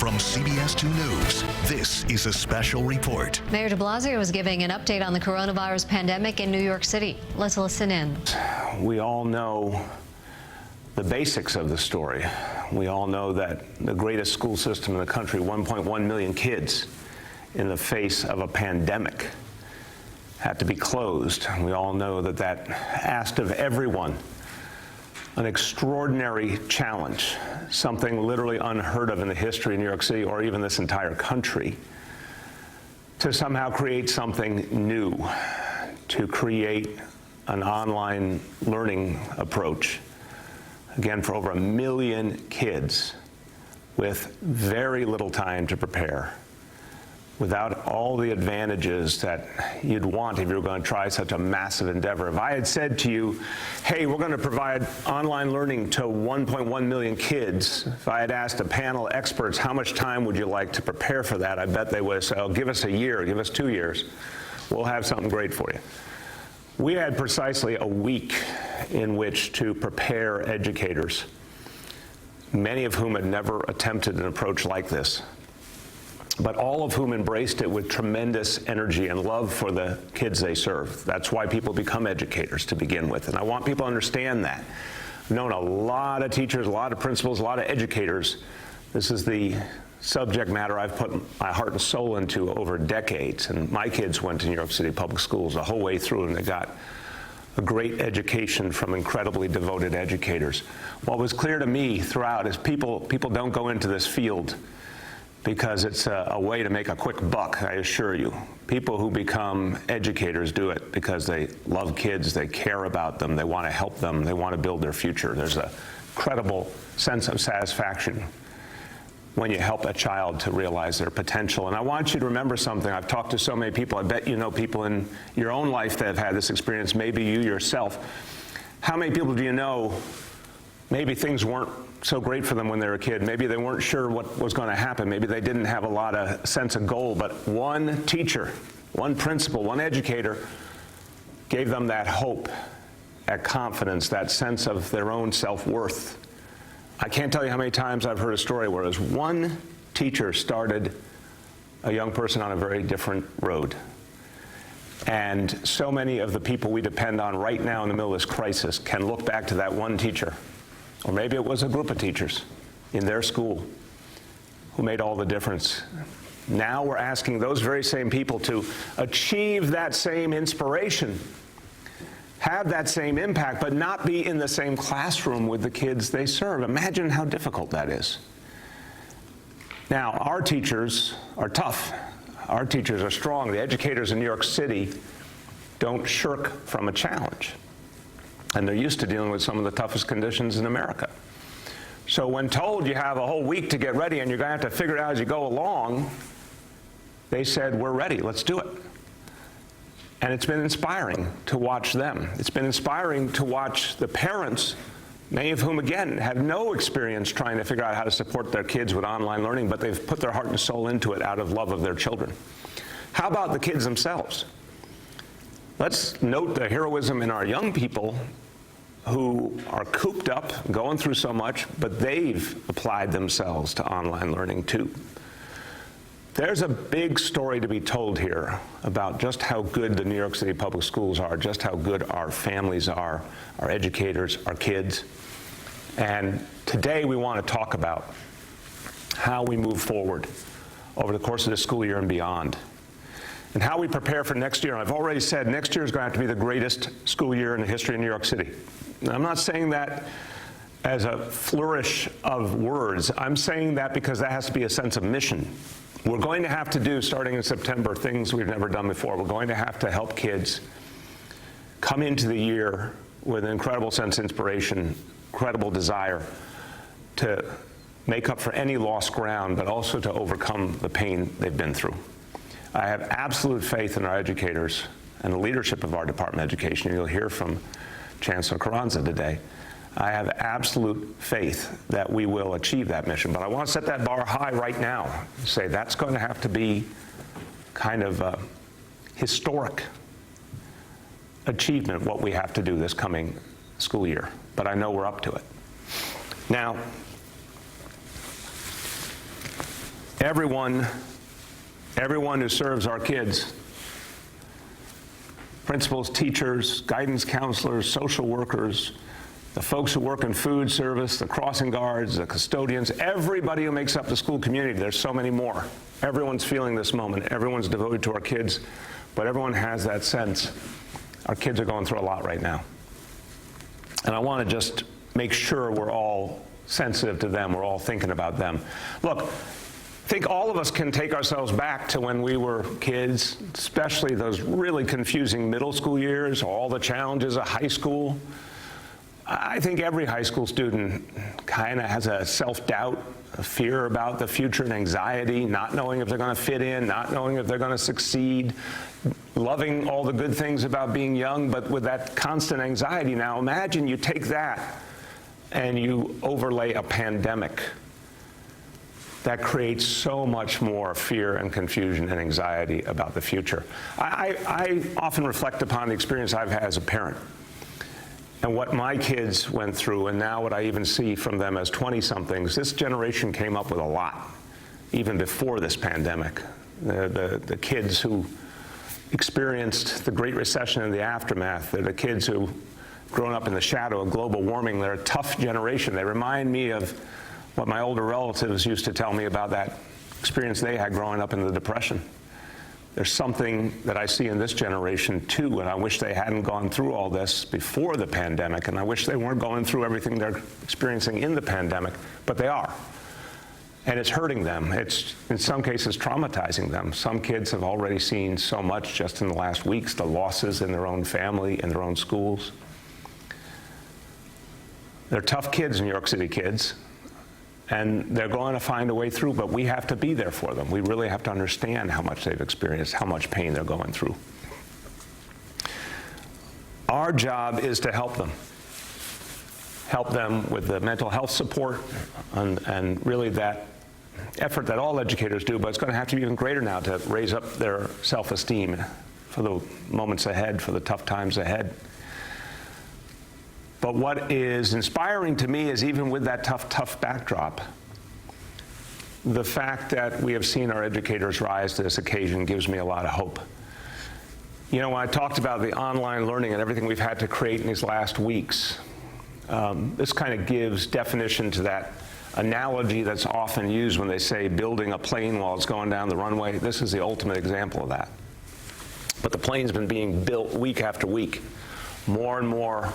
From CBS 2 News, this is a special report. Mayor de Blasio is giving an update on the coronavirus pandemic in New York City. Let's listen in. We all know the basics of the story. We all know that the greatest school system in the country, 1.1 million kids in the face of a pandemic, had to be closed. We all know that that asked of everyone an extraordinary challenge, something literally unheard of in the history of New York City or even this entire country, to somehow create something new, to create an online learning approach, again, for over 1 million kids with very little time to prepare, without all the advantages that you'd want if you were going to try such a massive endeavor. If I had said to you, hey, we're going to provide online learning to 1.1 million kids, if I had asked a panel of experts, how much time would you like to prepare for that? I bet they would have said, oh, give us a year, give us 2 years. We'll have something great for you. We had precisely a week in which to prepare educators, many of whom had never attempted an approach like this, but all of whom embraced it with tremendous energy and love for the kids they serve. That's why people become educators to begin with, and I want people to understand that. I've known a lot of teachers, a lot of principals, a lot of educators. This is the subject matter I've put my heart and soul into over decades, and my kids went to New York City public schools the whole way through, and they got a great education from incredibly devoted educators. What was clear to me throughout is people don't go into this field because it's a way to make a quick buck, I assure you. People who become educators do it because they love kids, they care about them, they want to help them, they want to build their future. There's a credible sense of satisfaction when you help a child to realize their potential. And I want you to remember something. I've talked to so many people. I bet you know people in your own life that have had this experience, maybe you yourself. How many people do you know maybe things weren't so great for them when they were a kid? Maybe they weren't sure what was going to happen. Maybe they didn't have a lot of sense of goal, but one teacher, one principal, one educator gave them that hope, that confidence, that sense of their own self-worth. I can't tell you how many times I've heard a story where as one teacher started a young person on a very different road. And so many of the people we depend on right now in the middle of this crisis can look back to that one teacher, or maybe it was a group of teachers in their school who made all the difference. Now we're asking those very same people to achieve that same inspiration, have that same impact, but not be in the same classroom with the kids they serve. Imagine how difficult that is. Now, our teachers are tough. Our teachers are strong. The educators in New York City don't shirk from a challenge. And they're used to dealing with some of the toughest conditions in America. So when told you have a whole week to get ready and you're going to have to figure it out as you go along, they said, we're ready, let's do it. And it's been inspiring to watch them. It's been inspiring to watch the parents, many of whom, again, have no experience trying to figure out how to support their kids with online learning, but they've put their heart and soul into it out of love of their children. How about the kids themselves? Let's note the heroism in our young people who are cooped up, going through so much, but they've applied themselves to online learning too. There's a big story to be told here about just how good the New York City public schools are, just how good our families are, our educators, our kids. And today we want to talk about how we move forward over the course of this school year and beyond, and how we prepare for next year. I've already said next year is going to have to be the greatest school year in the history of New York City. And I'm not saying that as a flourish of words. I'm saying that because that has to be a sense of mission. We're going to have to do, starting in September, things we've never done before. We're going to have to help kids come into the year with an incredible sense of inspiration, incredible desire to make up for any lost ground, but also to overcome the pain they've been through. I have absolute faith in our educators and the leadership of our Department of Education. You'll hear from Chancellor Carranza today. I have absolute faith that we will achieve that mission, but I want to set that bar high right now. Say that's going to have to be kind of a historic achievement, what we have to do this coming school year, but I know we're up to it. Now, everyone who serves our kids, principals, teachers, guidance counselors, social workers, the folks who work in food service, the crossing guards, the custodians, everybody who makes up the school community. There's so many more. Everyone's feeling this moment. Everyone's devoted to our kids, but everyone has that sense. Our kids are going through a lot right now. And I want to just make sure we're all sensitive to them. We're all thinking about them. Look, I think all of us can take ourselves back to when we were kids, especially those really confusing middle school years, all the challenges of high school. I think every high school student kind of has a self-doubt, a fear about the future, and anxiety, not knowing if they're going to fit in, not knowing if they're going to succeed, loving all the good things about being young, but with that constant anxiety. Now imagine you take that and you overlay a pandemic that creates so much more fear and confusion and anxiety about the future. I often reflect upon the experience I've had as a parent and what my kids went through, and now what I even see from them as 20-somethings. This generation came up with a lot, even before this pandemic. The kids who experienced the Great Recession and the aftermath, they're the kids who grown up in the shadow of global warming. They're a tough generation. They remind me of what my older relatives used to tell me about that experience they had growing up in the Depression. There's something that I see in this generation too, and I wish they hadn't gone through all this before the pandemic, and I wish they weren't going through everything they're experiencing in the pandemic, but they are. And it's hurting them. It's, in some cases, traumatizing them. Some kids have already seen so much just in the last weeks, the losses in their own family, in their own schools. They're tough kids, New York City kids, and they're going to find a way through, but we have to be there for them. We really have to understand how much they've experienced, how much pain they're going through. Our job is to help them. Help them with the mental health support and really that effort that all educators do, but it's going to have to be even greater now to raise up their self-esteem for the moments ahead, for the tough times ahead. But what is inspiring to me is, even with that tough backdrop, the fact that we have seen our educators rise to this occasion gives me a lot of hope. You know, when I talked about the online learning and everything we've had to create in these last weeks, this kind of gives definition to that analogy that's often used when they say building a plane while it's going down the runway. This is the ultimate example of that. But the plane's been being built week after week, more and more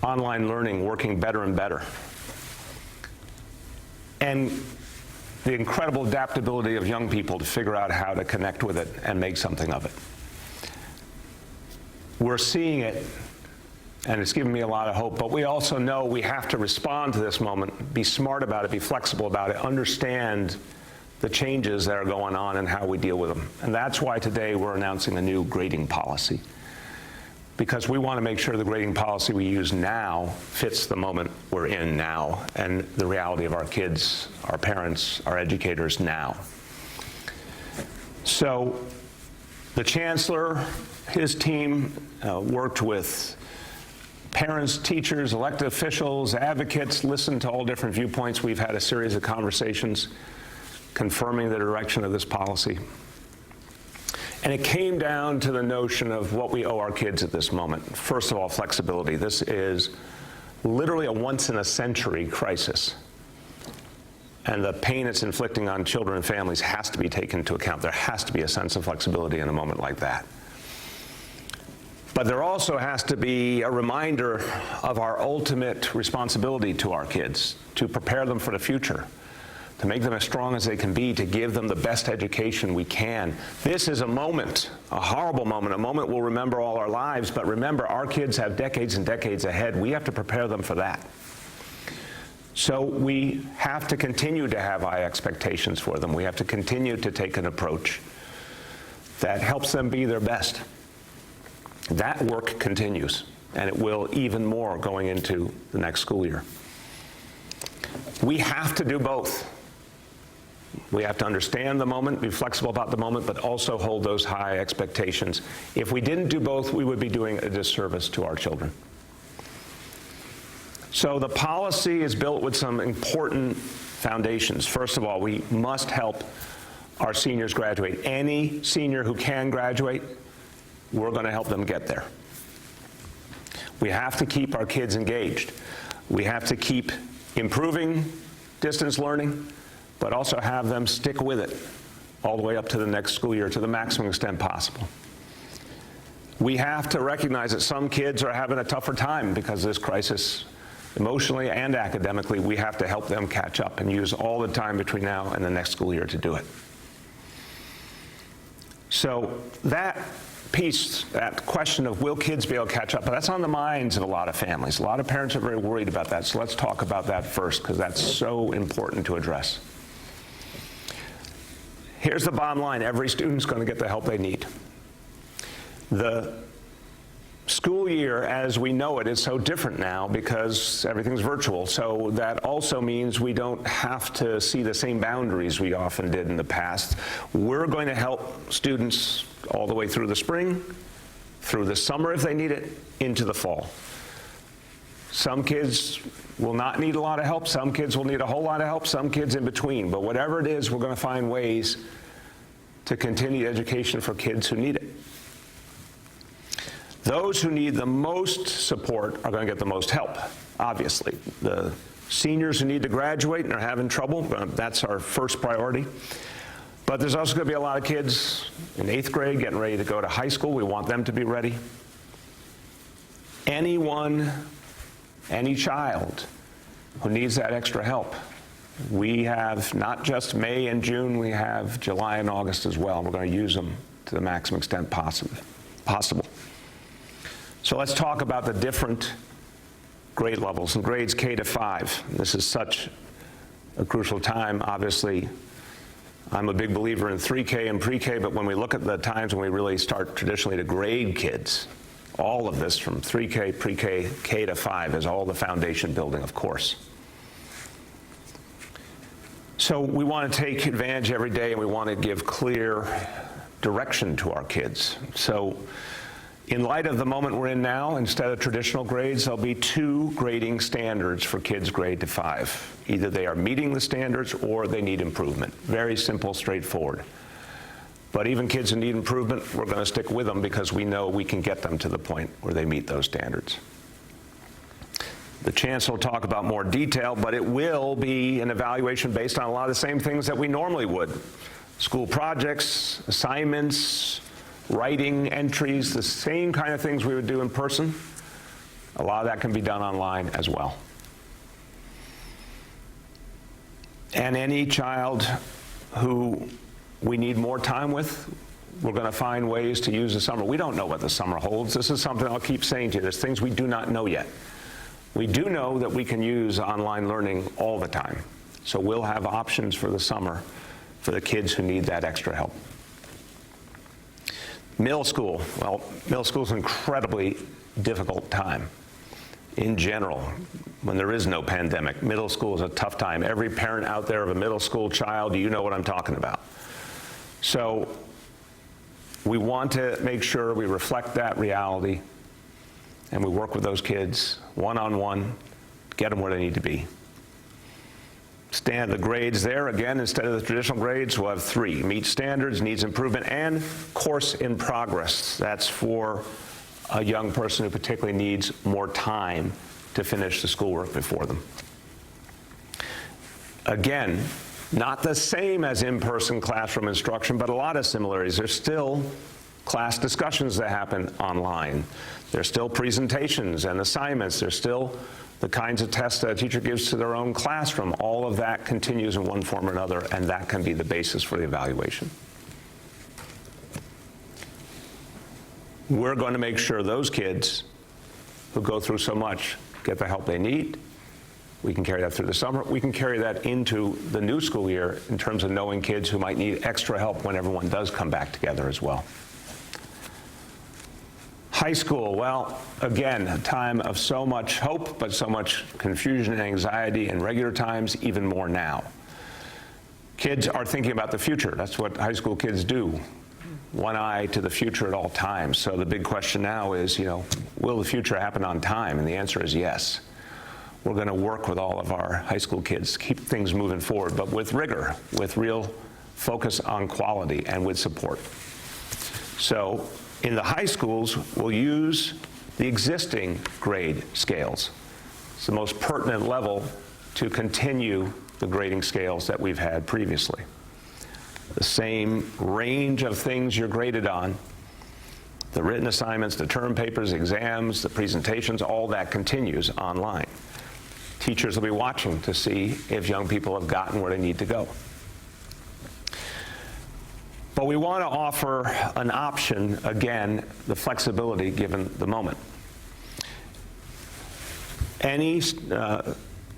online learning working better and better. And the incredible adaptability of young people to figure out how to connect with it and make something of it. We're seeing it, and it's given me a lot of hope, but we also know we have to respond to this moment, be smart about it, be flexible about it, understand the changes that are going on and how we deal with them. And that's why today we're announcing a new grading policy, because we want to make sure the grading policy we use now fits the moment we're in now and the reality of our kids, our parents, our educators now. So the Chancellor, his team worked with parents, teachers, elected officials, advocates, listened to all different viewpoints. We've had a series of conversations confirming the direction of this policy. And it came down to the notion of what we owe our kids at this moment. First of all, flexibility. This is literally a once-in-a-century crisis. And the pain it's inflicting on children and families has to be taken into account. There has to be a sense of flexibility in a moment like that. But there also has to be a reminder of our ultimate responsibility to our kids, to prepare them for the future, to make them as strong as they can be, to give them the best education we can. This is a moment, a horrible moment, a moment we'll remember all our lives, but remember, our kids have decades and decades ahead. We have to prepare them for that. So we have to continue to have high expectations for them. We have to continue to take an approach that helps them be their best. That work continues, and it will even more going into the next school year. We have to do both. We have to understand the moment, be flexible about the moment, but also hold those high expectations. If we didn't do both, we would be doing a disservice to our children. So the policy is built with some important foundations. First of all, we must help our seniors graduate. Any senior who can graduate, we're going to help them get there. We have to keep our kids engaged. We have to keep improving distance learning, but also have them stick with it all the way up to the next school year to the maximum extent possible. We have to recognize that some kids are having a tougher time because of this crisis, emotionally and academically. We have to help them catch up and use all the time between now and the next school year to do it. So that piece, that question of will kids be able to catch up, that's on the minds of a lot of families. A lot of parents are very worried about that, so let's talk about that first, because that's so important to address. Here's the bottom line: every student's going to get the help they need. The school year, as we know it, is so different now because everything's virtual. So that also means we don't have to see the same boundaries we often did in the past. We're going to help students all the way through the spring, through the summer if they need it, into the fall. Some kids will not need a lot of help. Some kids will need a whole lot of help. Some kids in between. But whatever it is, we're going to find ways to continue education for kids who need it. Those who need the most support are going to get the most help, obviously. The seniors who need to graduate and are having trouble, that's our first priority. But there's also going to be a lot of kids in 8th grade getting ready to go to high school. We want them to be ready. Anyone, any child who needs that extra help. We have not just May and June, we have July and August as well. We're going to use them to the maximum extent possible. So let's talk about the different grade levels. In grades K to 5, this is such a crucial time. Obviously, I'm a big believer in 3K and pre-K, but when we look at the times when we really start traditionally to grade kids, all of this from 3K, pre-K, K to 5 is all the foundation building, of course. So we want to take advantage every day, and we want to give clear direction to our kids. So in light of the moment we're in now, instead of traditional grades, there'll be 2 grading standards for kids grade to 5. Either they are meeting the standards or they need improvement. Very simple, straightforward. But even kids who need improvement, we're going to stick with them because we know we can get them to the point where they meet those standards. The Chancellor will talk about more detail, but it will be an evaluation based on a lot of the same things that we normally would. School projects, assignments, writing entries, the same kind of things we would do in person. A lot of that can be done online as well. And any child who we need more time with, we're going to find ways to use the summer. We don't know what the summer holds. This is something I'll keep saying to you. There's things we do not know yet. We do know that we can use online learning all the time. So we'll have options for the summer for the kids who need that extra help. Middle school. Well, middle school is an incredibly difficult time in general. When there is no pandemic, middle school is a tough time. Every parent out there of a middle school child, you know what I'm talking about. So we want to make sure we reflect that reality and we work with those kids one-on-one, get them where they need to be. The grades there, again, instead of the traditional grades, we'll have 3. Meet standards, needs improvement, and course in progress. That's for a young person who particularly needs more time to finish the schoolwork before them. Again, not the same as in-person classroom instruction, but a lot of similarities. There's still class discussions that happen online. There's still presentations and assignments. There's still the kinds of tests that a teacher gives to their own classroom. All of that continues in one form or another, and that can be the basis for the evaluation. We're going to make sure those kids who go through so much get the help they need. We can carry that through the summer. We can carry that into the new school year in terms of knowing kids who might need extra help when everyone does come back together as well. High school, well, again, a time of so much hope, but so much confusion and anxiety in regular times, even more now. Kids are thinking about the future. That's what high school kids do. One eye to the future at all times. So the big question now is, will the future happen on time? And the answer is yes. we're going to work with all of our high school kids to keep things moving forward, but with rigor, with real focus on quality, and with support. So in the high schools, we'll use the existing grade scales. It's the most pertinent level to continue the grading scales that we've had previously. The same range of things you're graded on, the written assignments, the term papers, exams, the presentations, all that continues online. Teachers will be watching to see if young people have gotten where they need to go. But we want to offer an option, again, the flexibility given the moment. Any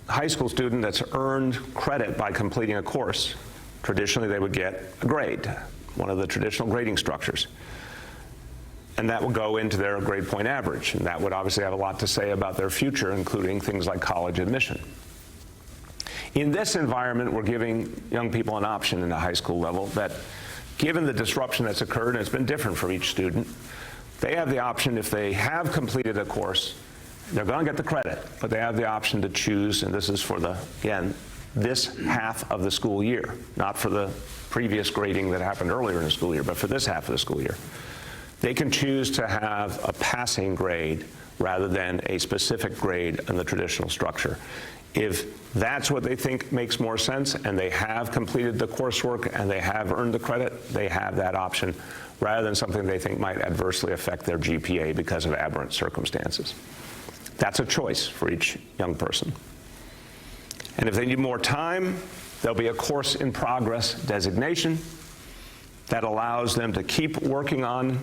high school student that's earned credit by completing a course, traditionally they would get a grade, one of the traditional grading structures. And that would go into their grade point average. And that would obviously have a lot to say about their future, including things like college admission. In this environment, we're giving young people an option in the high school level that, given the disruption that's occurred, and it's been different for each student, they have the option, if they have completed a course, they're going to get the credit, but they have the option to choose, and this is for the, again, this half of the school year, not for the previous grading that happened earlier in the school year, but for this half of the school year. They can choose to have a passing grade rather than a specific grade in the traditional structure. If that's what they think makes more sense, and they have completed the coursework and they have earned the credit, they have that option, rather than something they think might adversely affect their GPA because of aberrant circumstances. That's a choice for each young person. And if they need more time, there'll be a course in progress designation that allows them to keep working on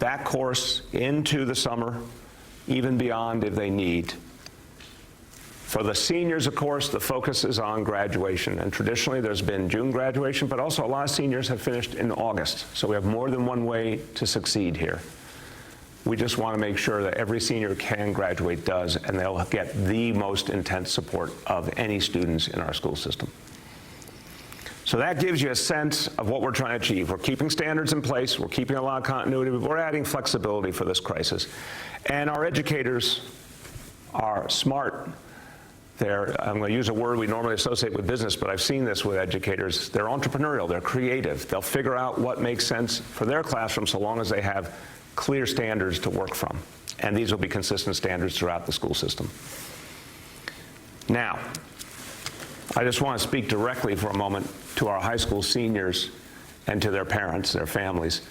that course into the summer, even beyond if they need. For the seniors, of course, the focus is on graduation. And traditionally, there's been June graduation, but also a lot of seniors have finished in August. So we have more than one way to succeed here. We just want to make sure that every senior can graduate, does, and they'll get the most intense support of any students in our school system. So that gives you a sense of what we're trying to achieve. We're keeping standards in place, we're keeping a lot of continuity, but we're adding flexibility for this crisis. And our educators are smart. I'm going to use a word we normally associate with business, but I've seen this with educators. They're entrepreneurial, they're creative. They'll figure out what makes sense for their classroom so long as they have clear standards to work from. And these will be consistent standards throughout the school system. Now, I just want to speak directly for a moment to our high school seniors and to their parents, their families.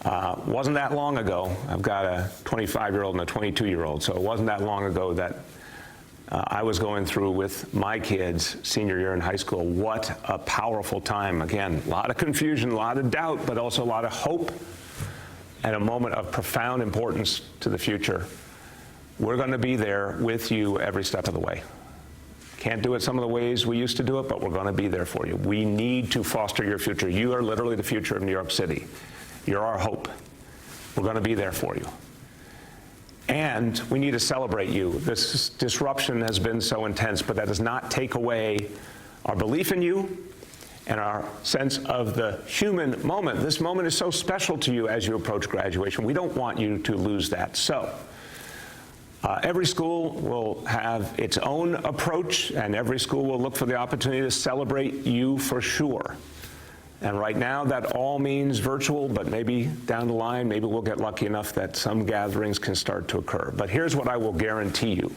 Wasn't that long ago, I've got a 25-year-old and a 22-year-old, so it wasn't that long ago that I was going through with my kids senior year in high school. What a powerful time. Again, a lot of confusion, a lot of doubt, but also a lot of hope and a moment of profound importance to the future. We're going to be there with you every step of the way. Can't do it some of the ways we used to do it, but we're going to be there for you. We need to foster your future. You are literally the future of New York City. You're our hope. We're going to be there for you. And we need to celebrate you. This disruption has been so intense, but that does not take away our belief in you and our sense of the human moment. This moment is so special to you as you approach graduation. We don't want you to lose that. So every school will have its own approach, and every school will look for the opportunity to celebrate you for sure. And right now, that all means virtual, but maybe down the line, maybe we'll get lucky enough that some gatherings can start to occur. But here's what I will guarantee you.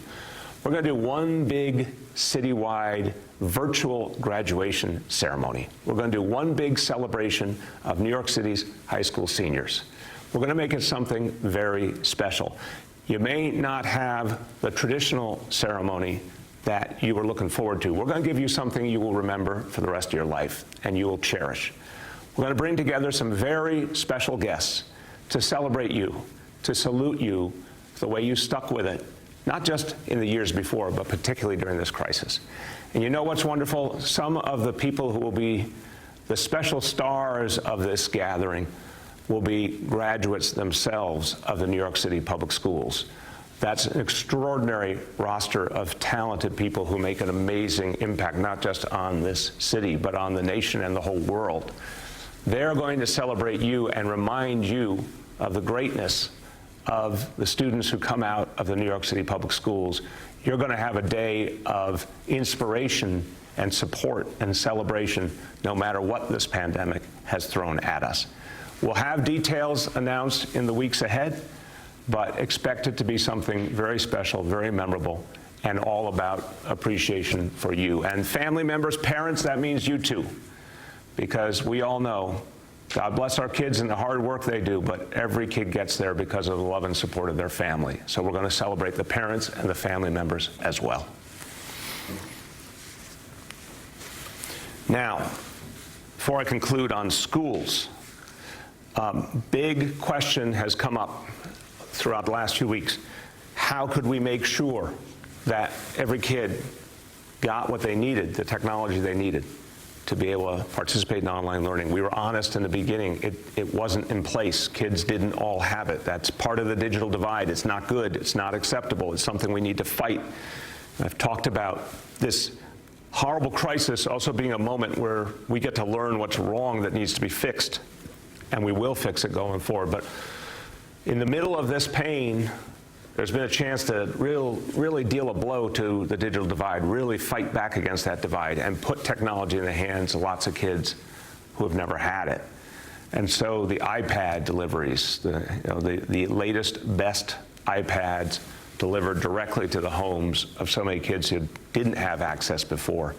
We're going to do one big citywide virtual graduation ceremony. We're going to do one big celebration of New York City's high school seniors. We're going to make it something very special. You may not have the traditional ceremony that you were looking forward to. We're going to give you something you will remember for the rest of your life and you will cherish. We're going to bring together some very special guests to celebrate you, to salute you for the way you stuck with it, not just in the years before, but particularly during this crisis. And you know what's wonderful? Some of the people who will be the special stars of this gathering will be graduates themselves of the New York City Public Schools. That's an extraordinary roster of talented people who make an amazing impact, not just on this city, but on the nation and the whole world. They're going to celebrate you and remind you of the greatness of the students who come out of the New York City Public Schools. you're going to have a day of inspiration and support and celebration no matter what this pandemic has thrown at us. We'll have details announced in the weeks ahead, but expect it to be something very special, very memorable, and all about appreciation for you. And family members, parents, that means you too, because we all know, God bless our kids and the hard work they do, but every kid gets there because of the love and support of their family. So we're going to celebrate the parents and the family members as well. Now, before I conclude on schools, big question has come up throughout the last few weeks. How could we make sure that every kid got what they needed, the technology they needed, to be able to participate in online learning? We were honest in the beginning. It wasn't in place. Kids didn't all have it. That's part of the digital divide. It's not good. It's not acceptable. It's something we need to fight. I've talked about this horrible crisis also being a moment where we get to learn what's wrong that needs to be fixed, and we will fix it going forward. But in the middle of this pain, there's been a chance to really deal a blow to the digital divide, really fight back against that divide, and put technology in the hands of lots of kids who have never had it. And so the iPad deliveries, the latest, best iPads delivered directly to the homes of so many kids who didn't have access before.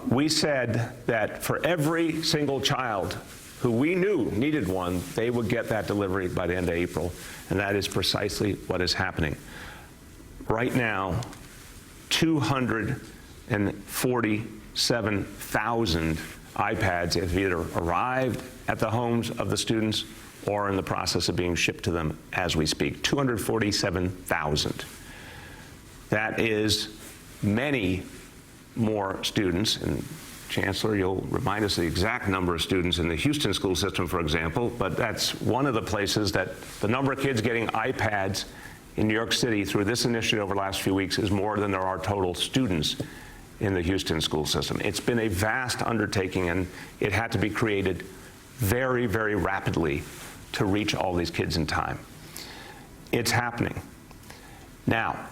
We said that for every single child who we knew needed one, they would get that delivery by the end of April, and that is precisely what is happening. Right now, 247,000 iPads have either arrived at the homes of the students or in the process of being shipped to them as we speak. 247,000. That is many more students, and Chancellor, you'll remind us the exact number of students in the Houston school system, for example, but that's one of the places that the number of kids getting iPads in New York City through this initiative over the last few weeks is more than there are total students in the Houston school system. It's been a vast undertaking, and it had to be created very, very rapidly to reach all these kids in time. It's happening. Now,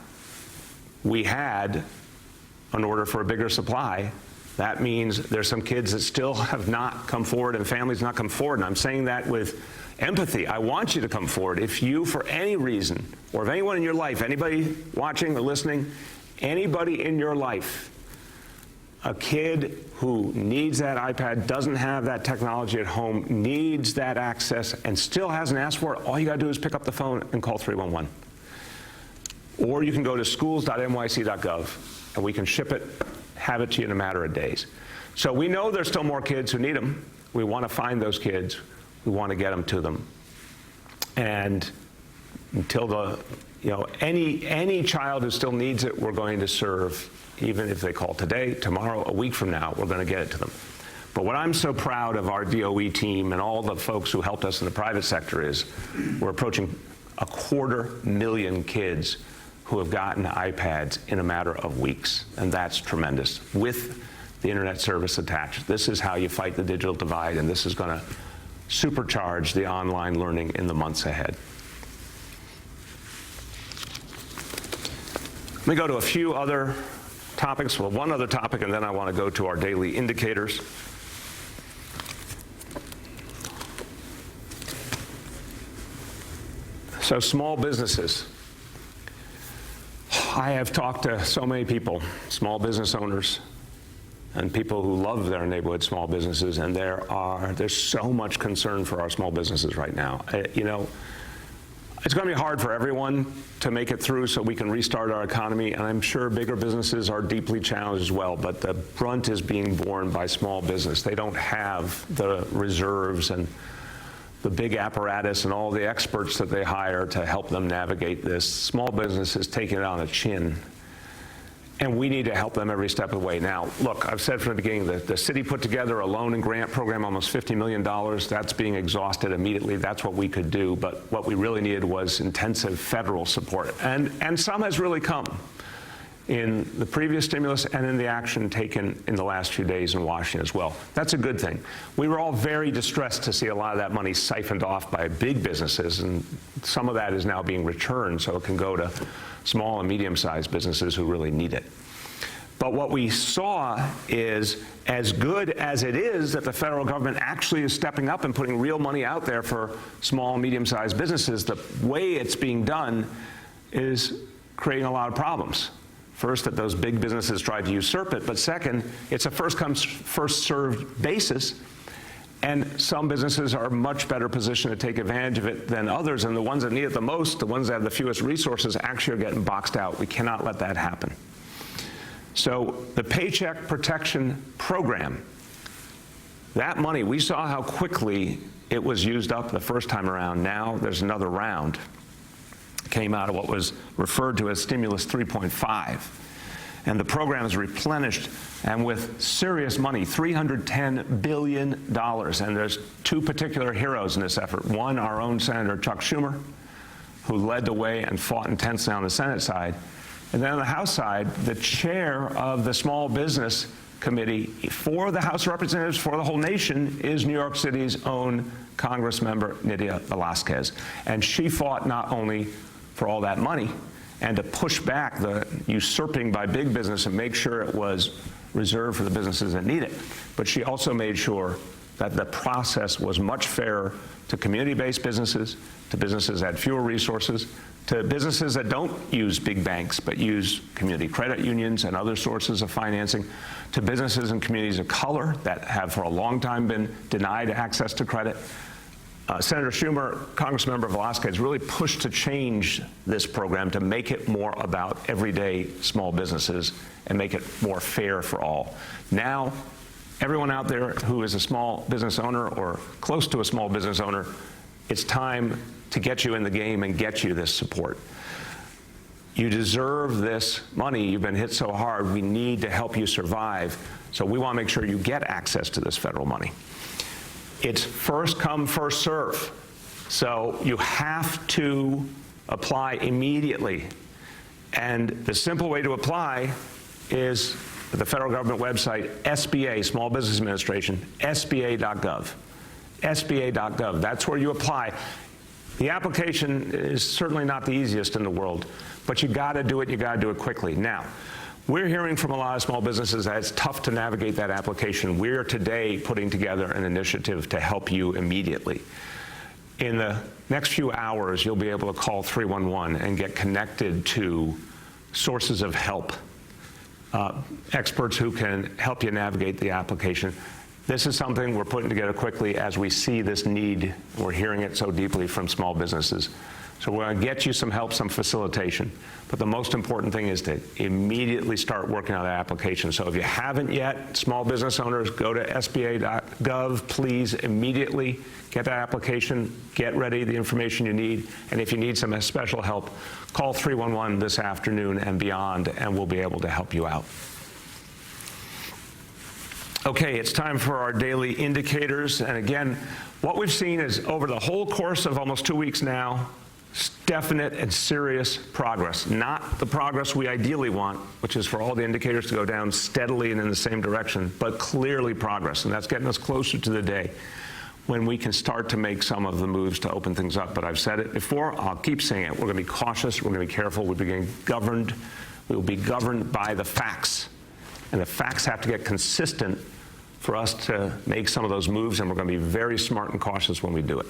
we had an order for a bigger supply. That means there's some kids that still have not come forward and families not come forward. And I'm saying that with empathy. I want you to come forward. If you, for any reason, or if anyone in your life, anybody watching or listening, anybody in your life, a kid who needs that iPad, doesn't have that technology at home, needs that access, and still hasn't asked for it, all you got to do is pick up the phone and call 311. Or you can go to schools.nyc.gov, and we can ship it, have it to you in a matter of days. So we know there's still more kids who need them. We want to find those kids. We want to get them to them. And until any child who still needs it, we're going to serve. Even if they call today, tomorrow, a week from now, we're going to get it to them. But what I'm so proud of our DOE team and all the folks who helped us in the private sector is we're approaching 250,000 kids who have gotten iPads in a matter of weeks, and that's tremendous, with the internet service attached. This is how you fight the digital divide, and this is going to supercharge the online learning in the months ahead. Let me go to a few other topics. Well, one other topic, and then I want to go to our daily indicators. So, small businesses. I have talked to so many people, small business owners, and people who love their neighborhood small businesses, and there's so much concern for our small businesses right now. It's going to be hard for everyone to make it through so we can restart our economy, and I'm sure bigger businesses are deeply challenged as well, but the brunt is being borne by small business. They don't have the reserves and the big apparatus and all the experts that they hire to help them navigate this. Small business is taking it on the chin, and we need to help them every step of the way. Now, look, I've said from the beginning that the city put together a loan and grant program, almost $50 million. That's being exhausted immediately. That's what we could do, but what we really needed was intensive federal support, and some has really come. in the previous stimulus and in the action taken in the last few days in Washington as well. That's a good thing. We were all very distressed to see a lot of that money siphoned off by big businesses, and some of that is now being returned so it can go to small and medium-sized businesses who really need it. But what we saw is, as good as it is that the federal government actually is stepping up and putting real money out there for small and medium-sized businesses, the way it's being done is creating a lot of problems. First, that those big businesses tried to usurp it, but second, it's a first-come, first-served basis, and some businesses are much better positioned to take advantage of it than others, and the ones that need it the most, the ones that have the fewest resources, actually are getting boxed out. We cannot let that happen. So the Paycheck Protection Program, that money, we saw how quickly it was used up the first time around. Now there's another round. Came out of what was referred to as Stimulus 3.5. And the program is replenished, and with serious money, $310 billion. And there's two particular heroes in this effort. One, our own Senator Chuck Schumer, who led the way and fought intensely on the Senate side. And then on the House side, the chair of the Small Business Committee for the House of Representatives for the whole nation is New York City's own Congressmember Nydia Velázquez. And she fought not only for all that money and to push back the usurping by big business and make sure it was reserved for the businesses that need it, but she also made sure that the process was much fairer to community-based businesses, to businesses that had fewer resources, to businesses that don't use big banks but use community credit unions and other sources of financing, to businesses and communities of color that have for a long time been denied access to credit. Senator Schumer, Congressmember Velázquez, really pushed to change this program to make it more about everyday small businesses and make it more fair for all. Now, everyone out there who is a small business owner or close to a small business owner, it's time to get you in the game and get you this support. You deserve this money. You've been hit so hard. We need to help you survive. So we want to make sure you get access to this federal money. It's first come, first serve. So you have to apply immediately. And the simple way to apply is the federal government website, SBA, Small Business Administration, SBA.gov. SBA.gov, that's where you apply. The application is certainly not the easiest in the world, but you gotta do it quickly. Now, we're hearing from a lot of small businesses that it's tough to navigate that application. We're today putting together an initiative to help you immediately. In the next few hours, you'll be able to call 311 and get connected to sources of help, experts who can help you navigate the application. This is something we're putting together quickly as we see this need. We're hearing it so deeply from small businesses. So we're going to get you some help, some facilitation. But the most important thing is to immediately start working on that application. So if you haven't yet, small business owners, go to SBA.gov. Please immediately get that application, get ready, the information you need. And if you need some special help, call 311 this afternoon and beyond, and we'll be able to help you out. Okay, it's time for our daily indicators. And again, what we've seen is over the whole course of almost 2 weeks now, definite and serious progress. Not the progress we ideally want, which is for all the indicators to go down steadily and in the same direction, but clearly progress. And that's getting us closer to the day when we can start to make some of the moves to open things up. But I've said it before, I'll keep saying it. We're going to be cautious, we're going to be careful, we'll be governed. We will be governed by the facts. And the facts have to get consistent for us to make some of those moves, and we're going to be very smart and cautious when we do it.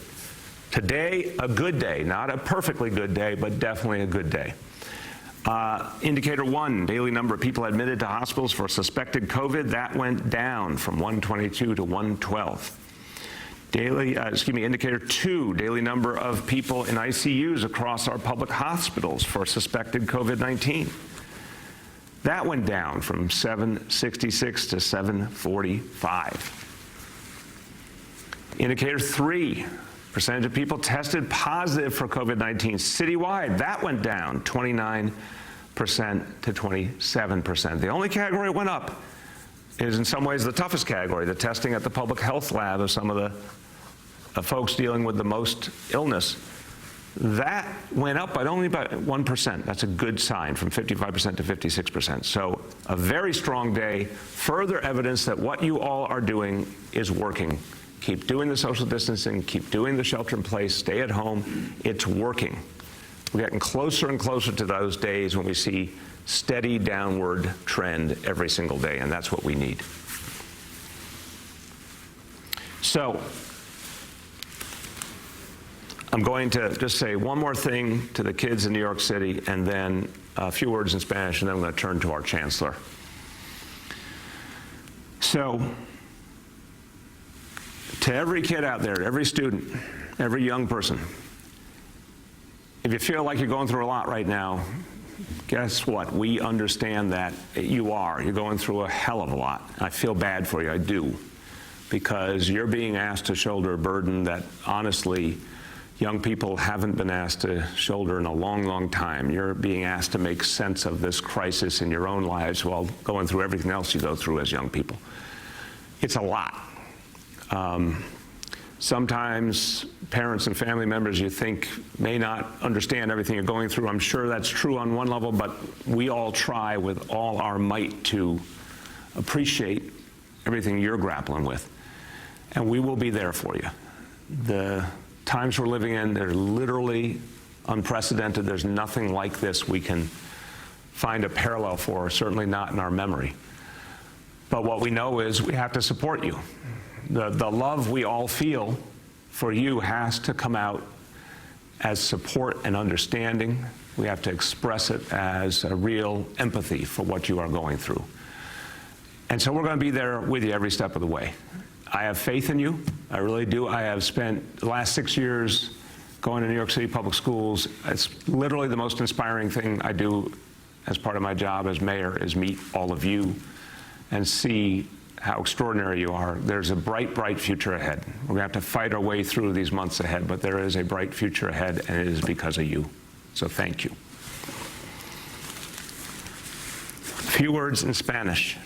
Today, a good day, not a perfectly good day, but definitely a good day. Indicator 1, daily number of people admitted to hospitals for suspected COVID, that went down from 122 to 112. Indicator 2, daily number of people in ICUs across our public hospitals for suspected COVID-19. That went down from 766 to 745. Indicator 3, percentage of people tested positive for COVID-19 citywide. That went down 29% to 27%. The only category that went up is in some ways the toughest category, the testing at the public health lab of some of the folks dealing with the most illness. That went up by only about 1%. That's a good sign, from 55% to 56%. So a very strong day, further evidence that what you all are doing is working. Keep doing the social distancing, keep doing the shelter in place, stay at home. It's working. We're getting closer and closer to those days when we see steady downward trend every single day, and that's what we need. So I'm going to just say one more thing to the kids in New York City, and then a few words in Spanish, and then I'm going to turn to our Chancellor. So, to every kid out there, every student, every young person, if you feel like you're going through a lot right now, guess what? We understand that you are. You're going through a hell of a lot. I feel bad for you, I do, because you're being asked to shoulder a burden that, honestly, young people haven't been asked to shoulder in a long, long time. You're being asked to make sense of this crisis in your own lives while going through everything else you go through as young people. It's a lot. Sometimes parents and family members you think may not understand everything you're going through. I'm sure that's true on one level, but we all try with all our might to appreciate everything you're grappling with. And we will be there for you. The times we're living in, they're literally unprecedented. There's nothing like this we can find a parallel for, certainly not in our memory. But what we know is we have to support you. The love we all feel for you has to come out as support and understanding. We have to express it as a real empathy for what you are going through. And so we're going to be there with you every step of the way. I have faith in you. I really do. I have spent the last 6 years going to New York City public schools. It's literally the most inspiring thing I do as part of my job as mayor, is meet all of you and see how extraordinary you are. There's a bright, bright future ahead. We're going to have to fight our way through these months ahead, but there is a bright future ahead, and it is because of you. So thank you. A few words in Spanish.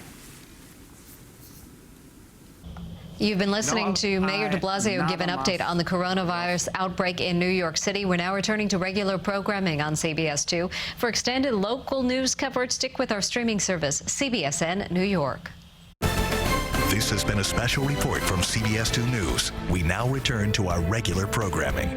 You've been listening to Mayor de Blasio give an update on the coronavirus outbreak in New York City. We're now returning to regular programming on CBS 2. For extended local news coverage, stick with our streaming service, CBSN New York. This has been a special report from CBS 2 News. We now return to our regular programming.